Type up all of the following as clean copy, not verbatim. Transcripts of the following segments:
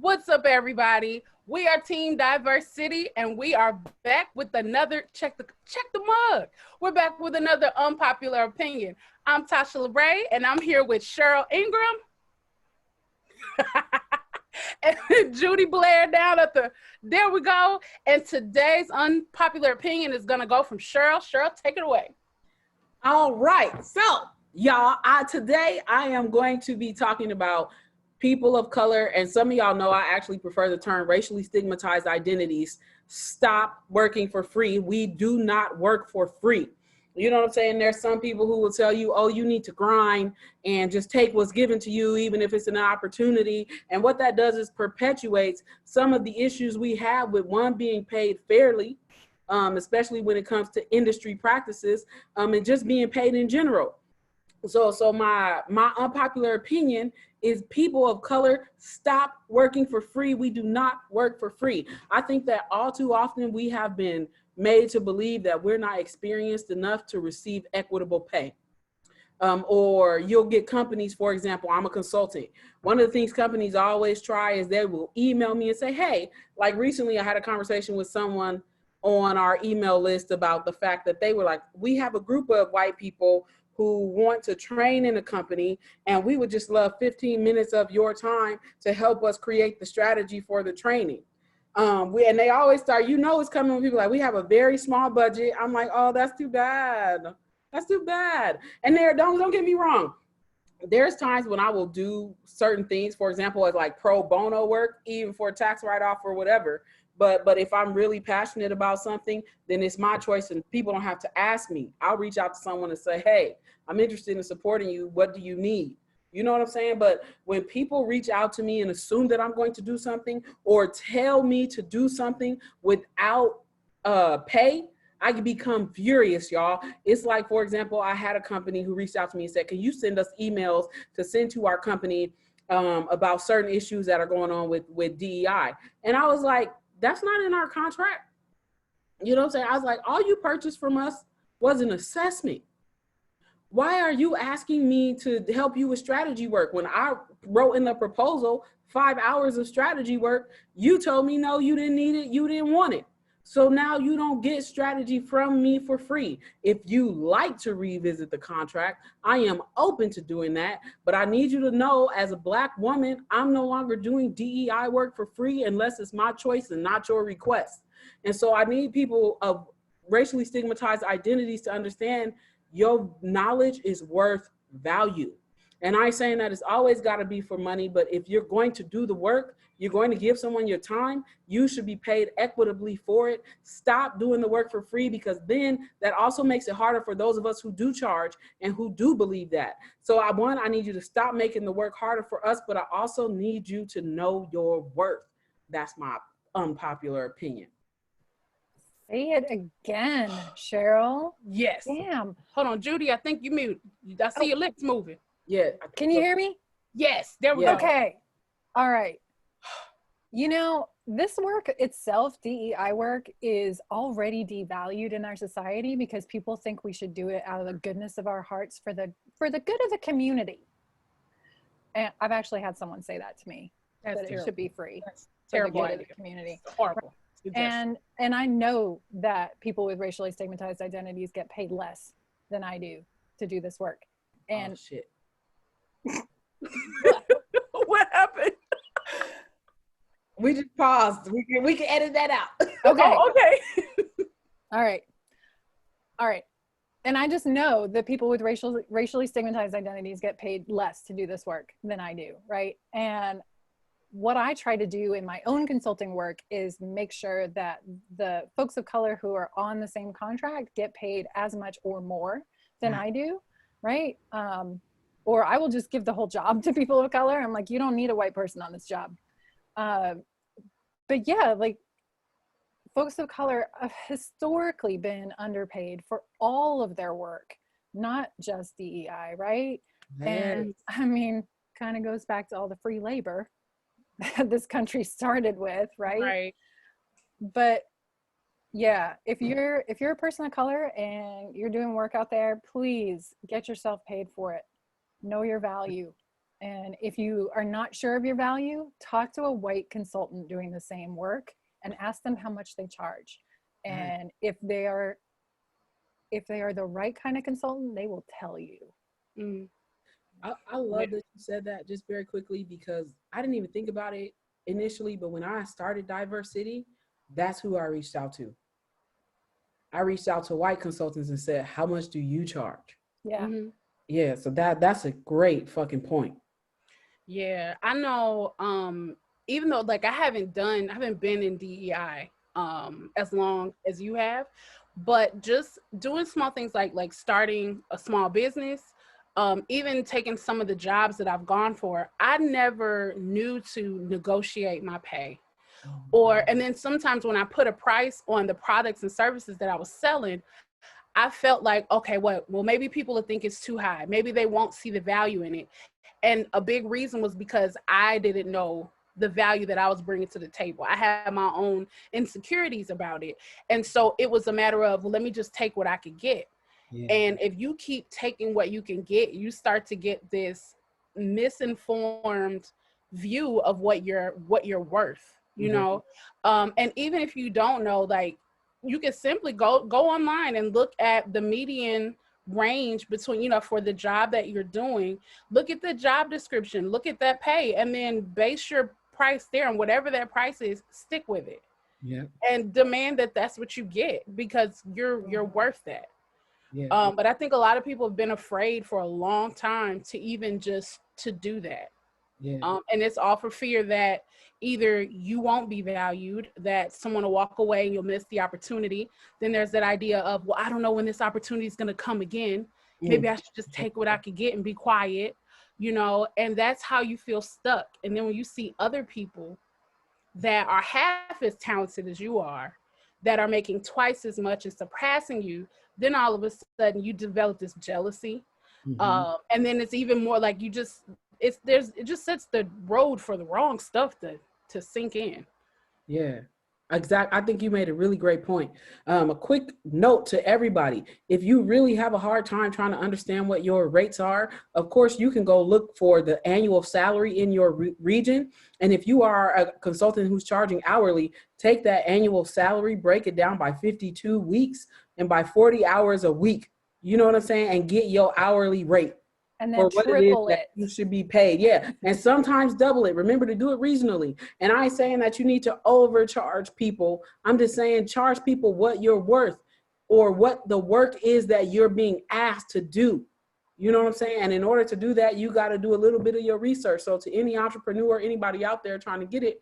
What's up, everybody? We are Team Diversity, and we are back with another check the mug. We're back with another unpopular opinion. I'm Tasha LeBray, and I'm here with Cheryl Ingram and Judy Blair down at the. There we go. And today's unpopular opinion is gonna go from Cheryl. Cheryl, take it away. All right, so y'all, today I am going to be talking about people of color, and some of y'all know I actually prefer the term racially stigmatized identities. Stop working for free. We do not work for free. You know what I'm saying? There's some people who will tell you, oh, you need to grind and just take what's given to you, even if it's an opportunity. And what that does is perpetuates some of the issues we have with one, being paid fairly, especially when it comes to industry practices, and just being paid in general. So my unpopular opinion is people of color, stop working for free. We do not work for free. I think that all too often we have been made to believe that we're not experienced enough to receive equitable pay. Or you'll get companies, for example, I'm a consultant. One of the things companies always try is they will email me and say, hey, like recently I had a conversation with someone on our email list about the fact that they were like, we have a group of white people who want to train in a company, and we would just love 15 minutes of your time to help us create the strategy for the training. And they always start, it's coming when people are like, we have a very small budget. I'm like, oh, that's too bad. That's too bad. And don't get me wrong. There's times when I will do certain things, for example, as like pro bono work, even for a tax write-off or whatever. But if I'm really passionate about something, then it's my choice and people don't have to ask me. I'll reach out to someone and say, hey, I'm interested in supporting you. What do you need? You know what I'm saying? But when people reach out to me and assume that I'm going to do something or tell me to do something without pay, I can become furious, y'all. It's like, for example, I had a company who reached out to me and said, can you send us emails to send to our company about certain issues that are going on with DEI? And I was like, that's not in our contract. You know what I'm saying? I was like, all you purchased from us was an assessment. Why are you asking me to help you with strategy work? When I wrote in the proposal 5 hours of strategy work, you told me, no, you didn't need it. You didn't want it. So now you don't get strategy from me for free. If you like to revisit the contract, I am open to doing that. But I need you to know, as a Black woman, I'm no longer doing DEI work for free unless it's my choice and not your request. And so I need people of racially stigmatized identities to understand your knowledge is worth value. And I'm saying that it's always got to be for money, but if you're going to do the work, you're going to give someone your time, you should be paid equitably for it. Stop doing the work for free, because then that also makes it harder for those of us who do charge and who do believe that. So I need you to stop making the work harder for us, but I also need you to know your worth. That's my unpopular opinion. Say it again, Cheryl. Yes. Damn. Hold on, Judy, I think you muted. I see your lips moving. Yeah. Can you hear me? Yes, there we go. Okay. All right. This work itself, DEI work, is already devalued in our society because people think we should do it out of the goodness of our hearts for the good of the community. And I've actually had someone say that to me, that it should be free. That's for terrible the good idea. of the community. It's horrible. And I know that people with racially stigmatized identities get paid less than I do to do this work. And oh, shit. What happened? We just paused. We can edit that out. okay. Oh, okay. All right. And I just know that people with racially stigmatized identities get paid less to do this work than I do, right? And what I try to do in my own consulting work is make sure that the folks of color who are on the same contract get paid as much or more than I do, right? Or I will just give the whole job to people of color. I'm like, you don't need a white person on this job. But yeah, like, folks of color have historically been underpaid for all of their work, not just DEI, right? Man. And I mean, kind of goes back to all the free labor that this country started with, right? Right. But yeah, if you're a person of color and you're doing work out there, please get yourself paid for it. Know your value. And if you are not sure of your value, talk to a white consultant doing the same work and ask them how much they charge. And if they are the right kind of consultant, they will tell you. Mm. I love that you said that just very quickly, because I didn't even think about it initially, but when I started Diverse City, that's who I reached out to. I reached out to white consultants and said, how much do you charge? Yeah. Mm-hmm. Yeah, so that's a great fucking point. Yeah, I know. Even though like I haven't been in DEI as long as you have, but just doing small things like starting a small business, even taking some of the jobs that I've gone for, I never knew to negotiate my pay. And then sometimes when I put a price on the products and services that I was selling, I felt like, okay, well, maybe people will think it's too high. Maybe they won't see the value in it. And a big reason was because I didn't know the value that I was bringing to the table. I had my own insecurities about it. And so it was a matter of, well, let me just take what I could get. Yeah. And if you keep taking what you can get, you start to get this misinformed view of what you're worth, you know? And even if you don't know, like, you can simply go online and look at the median range between, you know, for the job that you're doing. Look at the job description, look at that pay, and then base your price there, and whatever that price is, stick with it. Yeah. And demand that that's what you get, because you're worth that. Yeah. But I think a lot of people have been afraid for a long time to even just to do that. Yeah. And it's all for fear that either you won't be valued, that someone will walk away and you'll miss the opportunity. Then there's that idea of, well, I don't know when this opportunity is going to come again. Maybe I should just take what I could get and be quiet, you know, and that's how you feel stuck. And then when you see other people that are half as talented as you are, that are making twice as much and surpassing you, then all of a sudden you develop this jealousy. And then it's even more like it just sets the road for the wrong stuff to sink in. Yeah, exactly. I think you made a really great point. A quick note to everybody: if you really have a hard time trying to understand what your rates are, of course you can go look for the annual salary in your region. And if you are a consultant who's charging hourly, take that annual salary, break it down by 52 weeks and by 40 hours a week. You know what I'm saying? And get your hourly rate. And then triple it. You should be paid. Yeah. And sometimes double it. Remember to do it regionally. And I ain't saying that you need to overcharge people. I'm just saying charge people what you're worth, or what the work is that you're being asked to do. You know what I'm saying? And in order to do that, you got to do a little bit of your research. So to any entrepreneur, anybody out there trying to get it,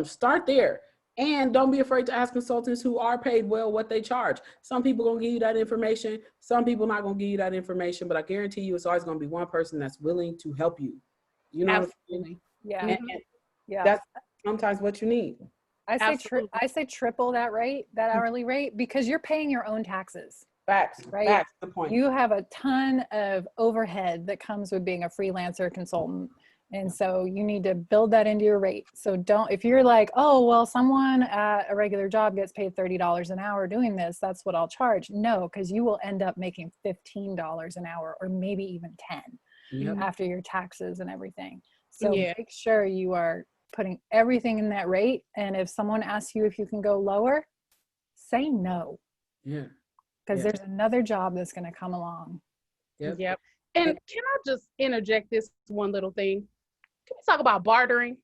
start there. And don't be afraid to ask consultants who are paid well what they charge. Some people gonna give you that information. Some people not gonna give you that information, but I guarantee you it's always gonna be one person that's willing to help you. You know what I'm saying? Yeah. And that's sometimes what you need. I say triple that rate, that hourly rate, because you're paying your own taxes. Facts, right? That's the point. You have a ton of overhead that comes with being a freelancer consultant. And so you need to build that into your rate. So if you're like, oh, well, someone at a regular job gets paid $30 an hour doing this, that's what I'll charge. No, because you will end up making $15 an hour, or maybe even 10 after your taxes and everything. So make sure you are putting everything in that rate. And if someone asks you if you can go lower, say no. Yeah. Because there's another job that's going to come along. Yep. And can I just interject this one little thing? Can we talk about bartering?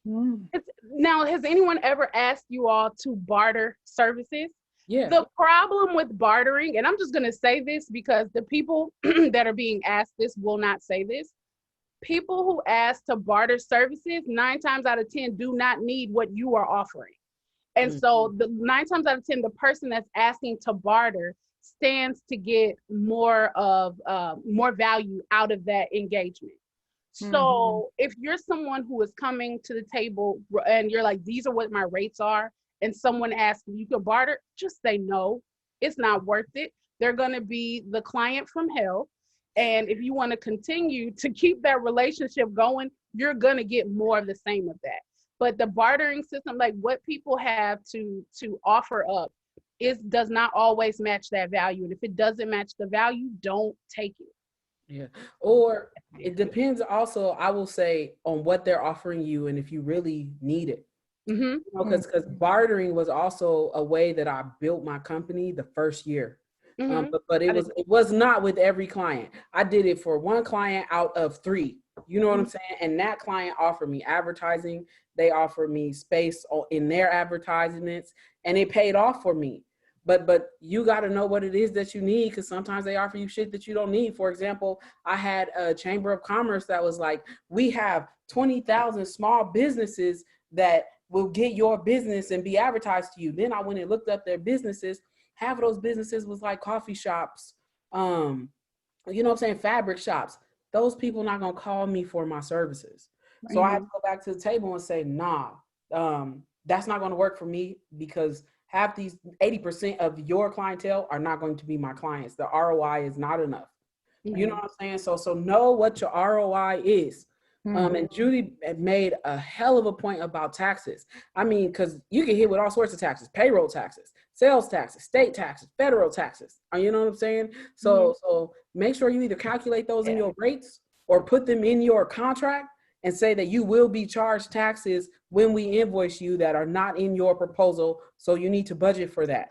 Now, has anyone ever asked you all to barter services? Yeah. The problem with bartering, and I'm just going to say this because the people that are being asked this will not say this. People who ask to barter services, 9 times out of 10 do not need what you are offering. And so the 9 times out of 10, the person that's asking to barter stands to get more value out of that engagement. So if you're someone who is coming to the table and you're like, these are what my rates are, and someone asks if you can barter, just say no, it's not worth it. They're going to be the client from hell. And if you want to continue to keep that relationship going, you're going to get more of the same of that. But the bartering system, like what people have to offer up, does not always match that value. And if it doesn't match the value, don't take it. Yeah. Or it depends also, I will say, on what they're offering you and if you really need it. Mm-hmm. Because bartering was also a way that I built my company the first year. Mm-hmm. But it was not with every client. I did it for one client out of 3. You know what I'm saying? And that client offered me advertising. They offered me space in their advertisements, and it paid off for me. But you got to know what it is that you need, because sometimes they offer you shit that you don't need. For example, I had a chamber of commerce that was like, we have 20,000 small businesses that will get your business and be advertised to you. Then I went and looked up their businesses. Half of those businesses was like coffee shops, you know what I'm saying, fabric shops. Those people not gonna call me for my services. So I had to go back to the table and say, nah, that's not gonna work for me, because half these 80% of your clientele are not going to be my clients. The ROI is not enough. You know what I'm saying? So know what your ROI is. And Judy made a hell of a point about taxes. I mean, because you get hit with all sorts of taxes: payroll taxes, sales taxes, state taxes, federal taxes. You know what I'm saying? So make sure you either calculate those in your rates or put them in your contract and say that you will be charged taxes when we invoice you that are not in your proposal. So you need to budget for that.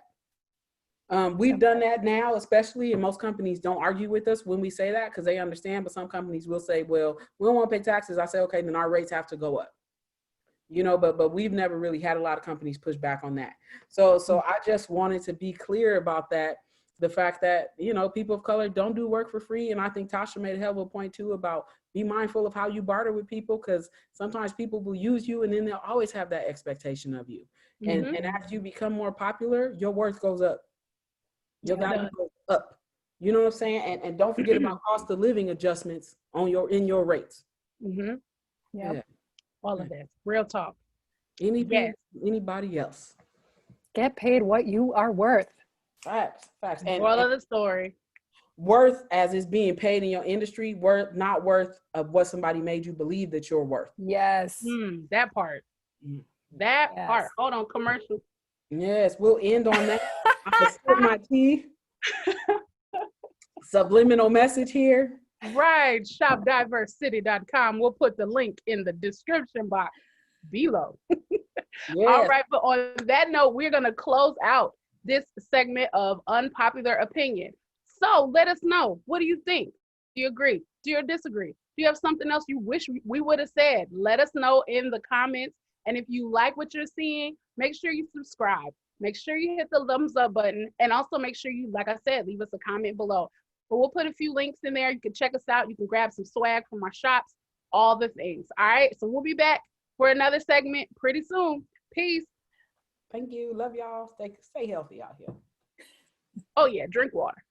We've done that now, especially, and most companies don't argue with us when we say that, because they understand. But some companies will say, well, we don't want to pay taxes. I say, okay, then our rates have to go up. You know, but we've never really had a lot of companies push back on that. So I just wanted to be clear about that. The fact that, you know, people of color don't do work for free. And I think Tasha made a hell of a point too about be mindful of how you barter with people, because sometimes people will use you and then they'll always have that expectation of you. And as you become more popular, your worth goes up. Your value goes up. You know what I'm saying? And don't forget about cost of living adjustments on in your rates. Yeah. All of this. Real talk. Anybody else? Get paid what you are worth. Facts. And all of the story. Worth as is being paid in your industry, worth, not worth of what somebody made you believe that you're worth. Yes. That part. That part. Hold on, commercial. Yes, we'll end on that. I'm gonna sip my tea. Subliminal message here. Right. Shopdiversity.com. We'll put the link in the description box below. Yes. All right. But on that note, we're going to close out this segment of Unpopular Opinion. So let us know. What do you think? Do you agree? Do you disagree? Do you have something else you wish we would have said? Let us know in the comments. And if you like what you're seeing, make sure you subscribe. Make sure you hit the thumbs up button. And also make sure you, like I said, leave us a comment below. But we'll put a few links in there. You can check us out. You can grab some swag from our shops, all the things. All right. So we'll be back for another segment pretty soon. Peace. Thank you. Love y'all. Stay healthy out here. Oh, yeah. Drink water.